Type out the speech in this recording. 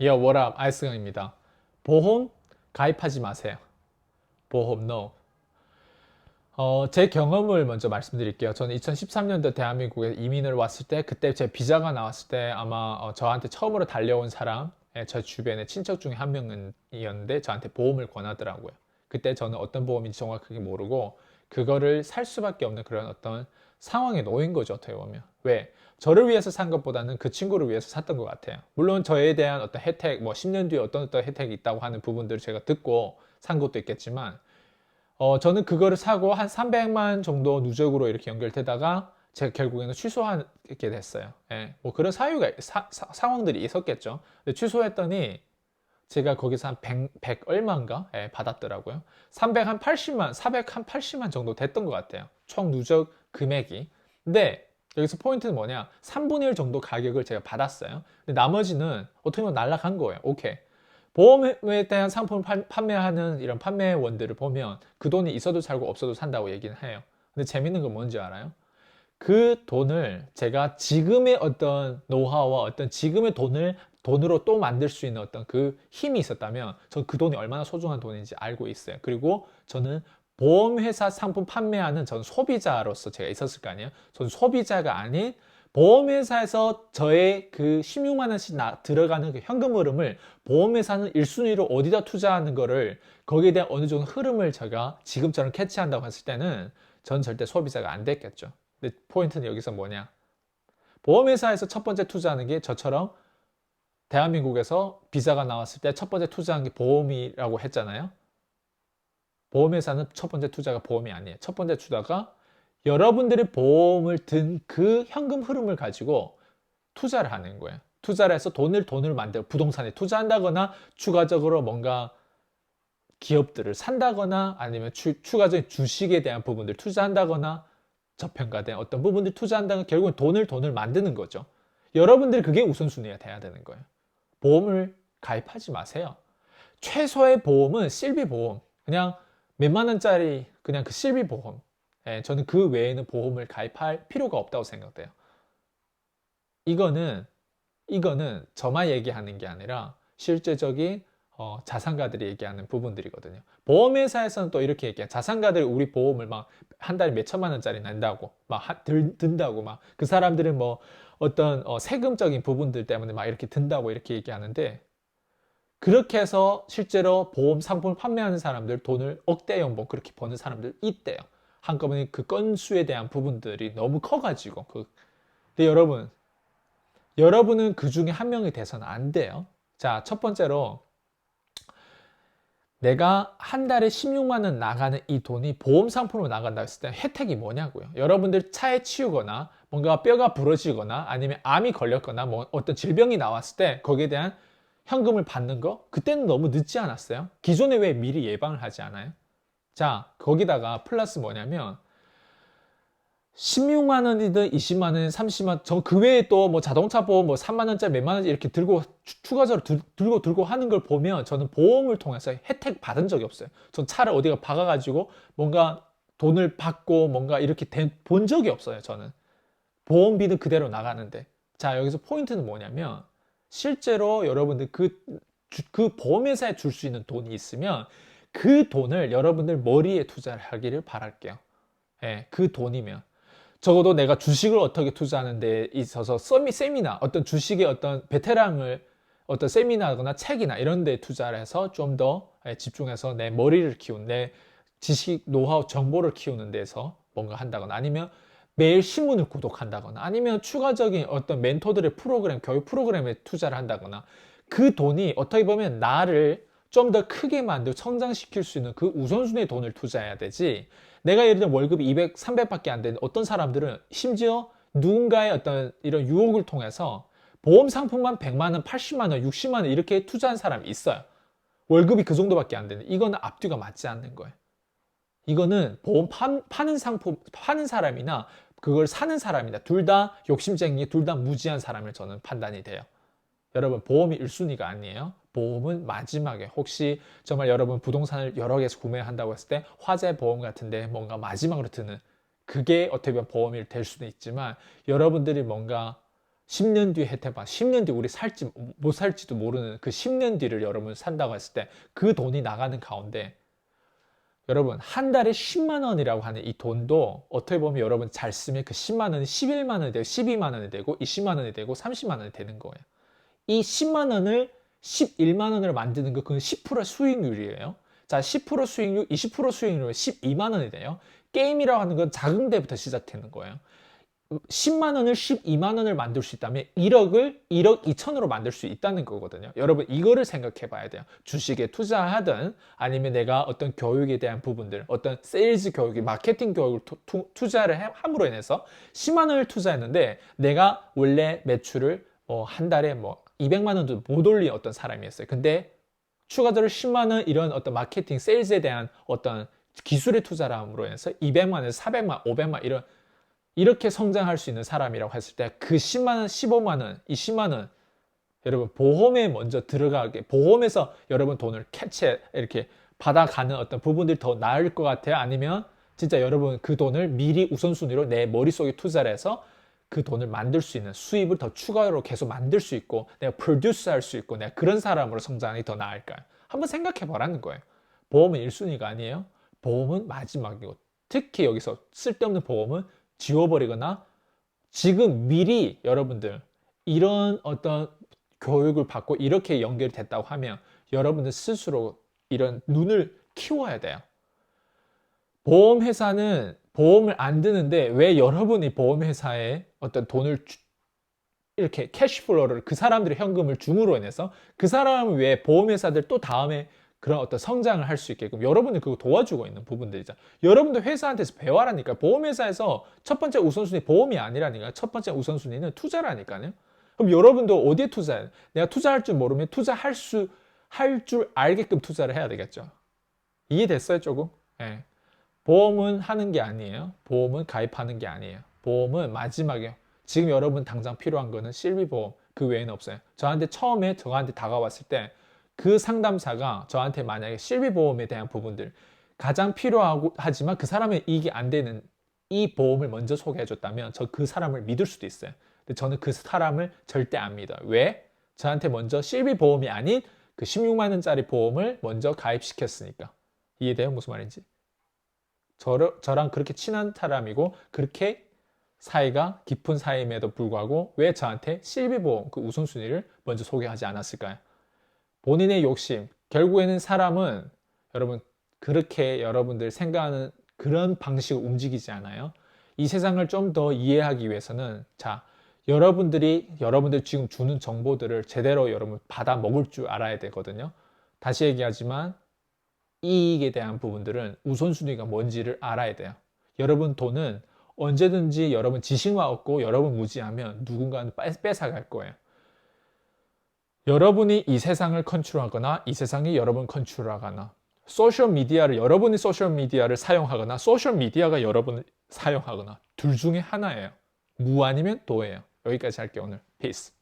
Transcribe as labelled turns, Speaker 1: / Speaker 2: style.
Speaker 1: Yo, what up? 아이스강입니다. 보험 가입하지 마세요. 보험 no. 제 경험을 먼저 말씀드릴게요. 저는 2013년도 대한민국에 이민을 왔을 때, 그때 제 비자가 나왔을 때 아마 저한테 처음으로 달려온 사람, 제 주변의 친척 중에 한 명이었는데 저한테 보험을 권하더라고요. 그때 저는 어떤 보험인지 정확하게 모르고 그거를 살 수밖에 없는 그런 어떤 상황에 놓인 거죠, 어떻게 보면. 왜? 저를 위해서 산 것보다는 그 친구를 위해서 샀던 것 같아요. 물론 저에 대한 어떤 혜택, 뭐 10년 뒤에 어떤 혜택이 있다고 하는 부분들을 제가 듣고 산 것도 있겠지만, 저는 그거를 사고 한 300만 정도 누적으로 이렇게 연결되다가 제가 결국에는 취소하게 됐어요. 예, 뭐 그런 상황들이 있었겠죠. 근데 취소했더니 제가 거기서 한 100 얼마인가? 예, 받았더라고요. 300 한 80만, 400 한 80만 정도 됐던 것 같아요. 총 누적 금액이. 근데 여기서 포인트는 뭐냐? 3분의 1 정도 가격을 제가 받았어요. 근데 나머지는 어떻게 보면 날라간 거예요. 오케이. 보험에 대한 상품을 판매하는 이런 판매원들을 보면 그 돈이 있어도 살고 없어도 산다고 얘기는 해요. 근데 재밌는 건 뭔지 알아요? 그 돈을 제가 지금의 어떤 노하우와 어떤 지금의 돈으로 또 만들 수 있는 어떤 그 힘이 있었다면 전 그 돈이 얼마나 소중한 돈인지 알고 있어요. 그리고 저는 보험회사 상품 판매하는 전 소비자로서 제가 있었을 거 아니에요. 전 소비자가 아닌 보험회사에서 저의 그 16만 원씩 들어가는 그 현금 흐름을 보험회사는 1순위로 어디다 투자하는 거를 거기에 대한 어느 정도 흐름을 제가 지금처럼 캐치한다고 했을 때는 전 절대 소비자가 안 됐겠죠. 근데 포인트는 여기서 뭐냐? 보험회사에서 첫 번째 투자하는 게 저처럼 대한민국에서 비자가 나왔을 때 첫 번째 투자한 게 보험이라고 했잖아요. 보험회사는 첫 번째 투자가 보험이 아니에요. 첫 번째 투자가 여러분들이 보험을 든 그 현금 흐름을 가지고 투자를 하는 거예요. 투자를 해서 돈을 만들어 부동산에 투자한다거나 추가적으로 뭔가 기업들을 산다거나 아니면 추가적인 주식에 대한 부분들 투자한다거나 저평가된 어떤 부분들 투자한다면 결국은 돈을 만드는 거죠. 여러분들이 그게 우선순위가 돼야 되는 거예요. 보험을 가입하지 마세요. 최소의 보험은 실비 보험. 그냥 몇만 원짜리 그냥 그 실비 보험. 예, 저는 그 외에는 보험을 가입할 필요가 없다고 생각돼요. 이거는 저만 얘기하는 게 아니라 실제적인 자산가들이 얘기하는 부분들이거든요. 보험회사에서는 또 이렇게 얘기해. 자산가들이 우리 보험을 막 한 달에 몇 천만 원짜리 낸다고, 막 든다고, 막 그 사람들은 뭐 어떤 세금적인 부분들 때문에 막 이렇게 든다고 이렇게 얘기하는데, 그렇게 해서 실제로 보험 상품을 판매하는 사람들 돈을 억대 연봉 그렇게 버는 사람들 있대요. 한꺼번에 그 건수에 대한 부분들이 너무 커가지고. 근데 여러분은 그 중에 한 명이 돼서는 안 돼요. 자, 첫 번째로 내가 한 달에 16만 원 나가는 이 돈이 보험 상품으로 나간다 했을 때 혜택이 뭐냐고요. 여러분들 차에 치우거나 뭔가 뼈가 부러지거나 아니면 암이 걸렸거나 뭐 어떤 질병이 나왔을 때 거기에 대한 현금을 받는 거 그때는 너무 늦지 않았어요? 기존에 왜 미리 예방을 하지 않아요? 자, 거기다가 플러스 뭐냐면 16만 원이든 20만 원, 30만 원, 저 그 외에 또 뭐 자동차 보험 뭐 3만 원짜리 몇만 원짜리 이렇게 들고 추가적으로 들고 하는 걸 보면 저는 보험을 통해서 혜택 받은 적이 없어요. 전 차를 어디가 박아가지고 뭔가 돈을 받고 뭔가 이렇게 본 적이 없어요. 저는 보험비는 그대로 나가는데. 자, 여기서 포인트는 뭐냐면 실제로 여러분들 그 보험회사에 줄 수 있는 돈이 있으면 그 돈을 여러분들 머리에 투자를 하기를 바랄게요. 예, 그 돈이면. 적어도 내가 주식을 어떻게 투자하는 데 있어서 세미나, 어떤 주식의 어떤 베테랑을 어떤 세미나거나 책이나 이런 데 투자를 해서 좀 더 집중해서 내 머리를 키운, 내 지식, 노하우, 정보를 키우는 데서 뭔가 한다거나 아니면 매일 신문을 구독한다거나 아니면 추가적인 어떤 멘토들의 프로그램, 교육 프로그램에 투자를 한다거나 그 돈이 어떻게 보면 나를 좀 더 크게 만들고 성장시킬 수 있는 그 우선순위의 돈을 투자해야 되지. 내가 예를 들면 월급이 200, 300밖에 안 되는 어떤 사람들은 심지어 누군가의 어떤 이런 유혹을 통해서 보험 상품만 100만 원, 80만 원, 60만 원 이렇게 투자한 사람이 있어요. 월급이 그 정도밖에 안 되는. 이거는 앞뒤가 맞지 않는 거예요. 이거는 보험 파는 상품, 파는 사람이나 그걸 사는 사람이나 둘 다 욕심쟁이, 둘 다 무지한 사람을 저는 판단이 돼요. 여러분, 보험이 1순위가 아니에요. 보험은 마지막에 혹시 정말 여러분 부동산을 여러 개에서 구매한다고 했을 때 화재 보험 같은데 뭔가 마지막으로 드는 그게 어떻게 보면 보험이 될 수도 있지만 여러분들이 뭔가 10년 뒤에 혜택 10년 뒤에 우리 살지 못 살지도 모르는 그 10년 뒤를 여러분 산다고 했을 때 그 돈이 나가는 가운데 여러분 한 달에 10만 원이라고 하는 이 돈도 어떻게 보면 여러분 잘 쓰면 그 10만 원이 11만 원이 되고 12만 원이 되고 20만 원이 되고 30만 원이 되는 거예요. 이 10만 원을 11만 원으로 만드는 거 그건 10% 수익률이에요. 자, 10% 수익률, 20% 수익률은 12만 원이 돼요. 게임이라고 하는 건 작은 데부터 시작되는 거예요. 10만 원을 12만 원을 만들 수 있다면 1억을 1억 2천으로 만들 수 있다는 거거든요. 여러분 이거를 생각해 봐야 돼요. 주식에 투자하든 아니면 내가 어떤 교육에 대한 부분들, 어떤 세일즈 교육, 마케팅 교육을 투자를 함으로 인해서 10만 원을 투자했는데 내가 원래 매출을 한 달에 200만 원도 못 올린 어떤 사람이었어요. 근데 추가적으로 10만 원 이런 어떤 마케팅, 세일즈에 대한 어떤 기술에 투자를 함으로 인해서 200만 원에서 400만, 500만 이렇게 성장할 수 있는 사람이라고 했을 때 그 10만 원, 15만 원, 이 10만 원 여러분 보험에 먼저 들어가게 보험에서 여러분 돈을 이렇게 받아가는 어떤 부분들이 더 나을 것 같아요? 아니면 진짜 여러분 그 돈을 미리 우선순위로 내 머릿속에 투자를 해서 그 돈을 만들 수 있는 수입을 더 추가로 계속 만들 수 있고 내가 프로듀스 할 수 있고 내가 그런 사람으로 성장이 더 나을까요? 한번 생각해 보라는 거예요. 보험은 1순위가 아니에요. 보험은 마지막이고 특히 여기서 쓸데없는 보험은 지워버리거나 지금 미리 여러분들 이런 어떤 교육을 받고 이렇게 연결이 됐다고 하면 여러분들 스스로 이런 눈을 키워야 돼요. 보험회사는 보험을 안 드는데 왜 여러분이 보험회사에 어떤 돈을 이렇게 캐시플로우를 그 사람들의 현금을 줌으로 인해서 그 사람을 위해 보험회사들 또 다음에 그런 어떤 성장을 할 수 있게끔 여러분이 그거 도와주고 있는 부분들이죠. 여러분도 회사한테서 배워라니까. 보험회사에서 첫 번째 우선순위 보험이 아니라니까. 첫 번째 우선순위는 투자라니까요. 그럼 여러분도 어디에 투자해? 내가 투자할 줄 모르면 할 줄 알게끔 투자를 해야 되겠죠. 이해됐어요, 조금? 네. 보험은 하는 게 아니에요. 보험은 가입하는 게 아니에요. 보험은 마지막에 지금 여러분 당장 필요한 거는 실비보험 그 외에는 없어요. 처음에 저한테 다가왔을 때 그 상담사가 저한테 만약에 실비보험에 대한 부분들 가장 필요하고 하지만 그 사람의 이익이 안 되는 이 보험을 먼저 소개해 줬다면 저 그 사람을 믿을 수도 있어요. 근데 저는 그 사람을 절대 안 믿어요. 왜? 저한테 먼저 실비보험이 아닌 그 16만 원짜리 보험을 먼저 가입시켰으니까. 이해돼요? 무슨 말인지? 저랑 그렇게 친한 사람이고 그렇게 사이가 깊은 사이임에도 불구하고 왜 저한테 실비보험 그 우선순위를 먼저 소개하지 않았을까요? 본인의 욕심. 결국에는 사람은 여러분 그렇게 여러분들 생각하는 그런 방식으로 움직이지 않아요. 이 세상을 좀 더 이해하기 위해서는 여러분들 지금 주는 정보들을 제대로 여러분 받아 먹을 줄 알아야 되거든요. 다시 얘기하지만 이익에 대한 부분들은 우선순위가 뭔지를 알아야 돼요. 여러분 돈은 언제든지 여러분 지식만 얻고 여러분 무지하면 누군가는 뺏어갈 거예요. 여러분이 이 세상을 컨트롤하거나 이 세상이 여러분 컨트롤하거나 여러분이 소셜미디어를 사용하거나 소셜미디어가 여러분을 사용하거나 둘 중에 하나예요. 무 아니면 도예요. 여기까지 할게요 오늘. Peace.